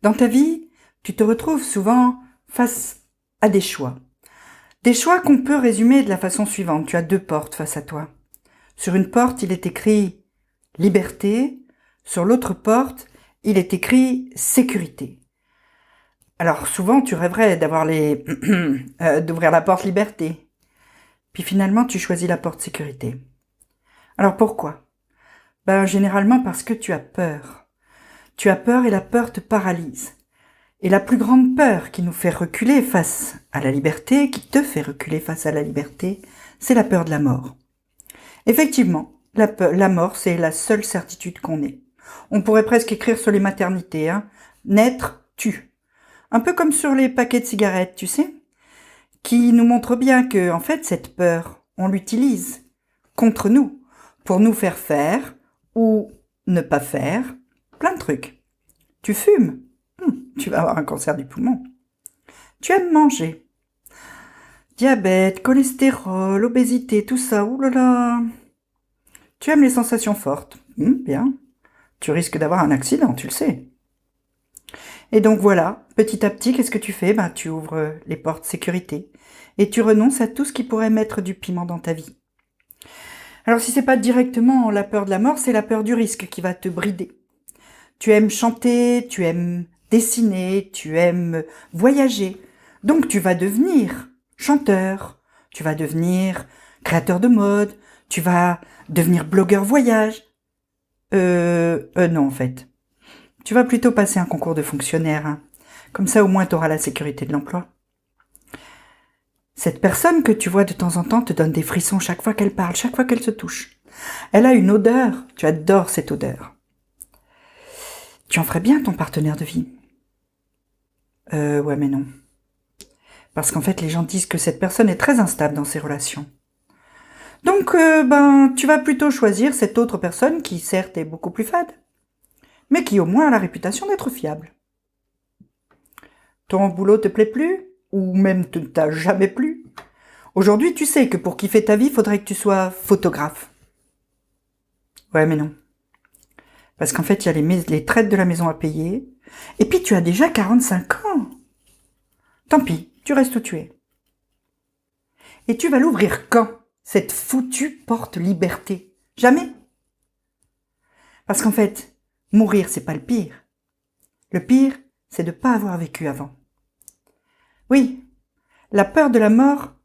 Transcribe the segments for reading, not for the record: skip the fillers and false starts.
Dans ta vie, tu te retrouves souvent face à des choix. Des choix qu'on peut résumer de la façon suivante. Tu as deux portes face à toi. Sur une porte, il est écrit « liberté ». Sur l'autre porte, il est écrit « sécurité ». Alors souvent, tu rêverais d'ouvrir la porte « liberté ». Puis finalement, tu choisis la porte « sécurité ». Alors pourquoi ? Généralement parce que tu as peur. Tu as peur et la peur te paralyse. Et la plus grande peur qui nous fait reculer face à la liberté, qui te fait reculer face à la liberté, c'est la peur de la mort. Effectivement, la mort, c'est la seule certitude qu'on ait. On pourrait presque écrire sur les maternités, hein. Naître, tue. Un peu comme sur les paquets de cigarettes, tu sais, qui nous montrent bien que, en fait, cette peur, on l'utilise contre nous, pour nous faire ou ne pas faire plein de trucs. Tu fumes, tu vas avoir un cancer du poumon. Tu aimes manger. Diabète, cholestérol, obésité, tout ça, oulala. Tu aimes les sensations fortes. Bien. Tu risques d'avoir un accident, tu le sais. Et donc voilà, petit à petit, qu'est-ce que tu fais ? Tu ouvres les portes sécurité et tu renonces à tout ce qui pourrait mettre du piment dans ta vie. Alors si c'est pas directement la peur de la mort, c'est la peur du risque qui va te brider. Tu aimes chanter, tu aimes dessiner, tu aimes voyager. Donc tu vas devenir chanteur, tu vas devenir créateur de mode, tu vas devenir blogueur voyage. Non en fait. Tu vas plutôt passer un concours de fonctionnaire. Hein. Comme ça au moins tu auras la sécurité de l'emploi. Cette personne que tu vois de temps en temps te donne des frissons chaque fois qu'elle parle, chaque fois qu'elle se touche. Elle a une odeur, tu adores cette odeur. Tu en ferais bien ton partenaire de vie. Ouais mais non. Parce qu'en fait les gens disent que cette personne est très instable dans ses relations. Donc tu vas plutôt choisir cette autre personne qui certes est beaucoup plus fade, mais qui au moins a la réputation d'être fiable. Ton boulot te plaît plus ? Ou même ne t'a jamais plu. Aujourd'hui, tu sais que pour kiffer ta vie, il faudrait que tu sois photographe. Ouais, mais non. Parce qu'en fait, il y a les traites de la maison à payer. Et puis, tu as déjà 45 ans. Tant pis, tu restes où tu es. Et tu vas l'ouvrir quand, cette foutue porte liberté ? Jamais. Parce qu'en fait, mourir, c'est pas le pire. Le pire, c'est de ne pas avoir vécu avant. Oui, la peur de la mort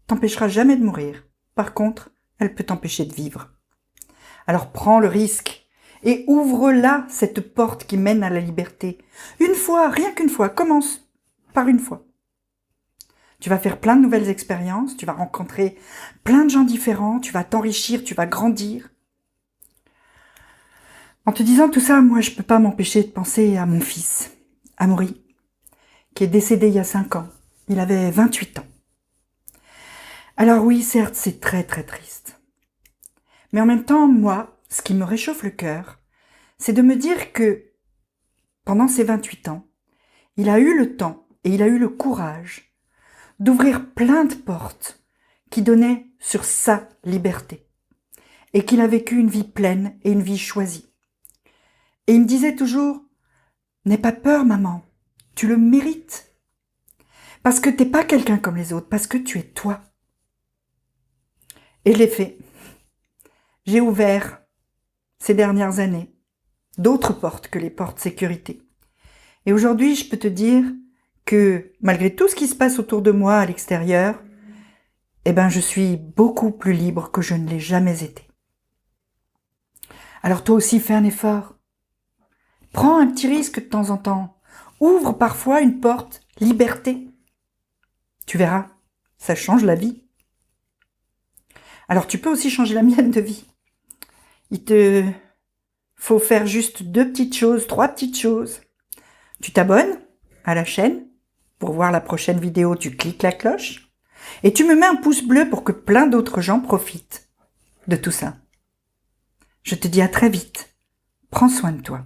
t'empêchera jamais de mourir. Par contre, elle peut t'empêcher de vivre. Alors prends le risque et ouvre-la, cette porte qui mène à la liberté. Une fois, rien qu'une fois, commence par une fois. Tu vas faire plein de nouvelles expériences, tu vas rencontrer plein de gens différents, tu vas t'enrichir, tu vas grandir. En te disant tout ça, moi je peux pas m'empêcher de penser à mon fils, Amaury, qui est décédé il y a 5 ans. Il avait 28 ans. Alors oui, certes, c'est très très triste. Mais en même temps, moi, ce qui me réchauffe le cœur, c'est de me dire que pendant ces 28 ans, il a eu le temps et il a eu le courage d'ouvrir plein de portes qui donnaient sur sa liberté et qu'il a vécu une vie pleine et une vie choisie. Et il me disait toujours « N'aie pas peur, maman, tu le mérites. Parce que t'es pas quelqu'un comme les autres, parce que tu es toi. » Et je l'ai fait. J'ai ouvert, ces dernières années, d'autres portes que les portes sécurité. Et aujourd'hui, je peux te dire que, malgré tout ce qui se passe autour de moi à l'extérieur, je suis beaucoup plus libre que je ne l'ai jamais été. Alors toi aussi, fais un effort. Prends un petit risque de temps en temps. Ouvre parfois une porte liberté. Tu verras, ça change la vie. Alors tu peux aussi changer la mienne de vie. Il te faut faire juste 2 petites choses, 3 petites choses. Tu t'abonnes à la chaîne. Pour voir la prochaine vidéo, tu cliques la cloche. Et tu me mets un pouce bleu pour que plein d'autres gens profitent de tout ça. Je te dis à très vite. Prends soin de toi.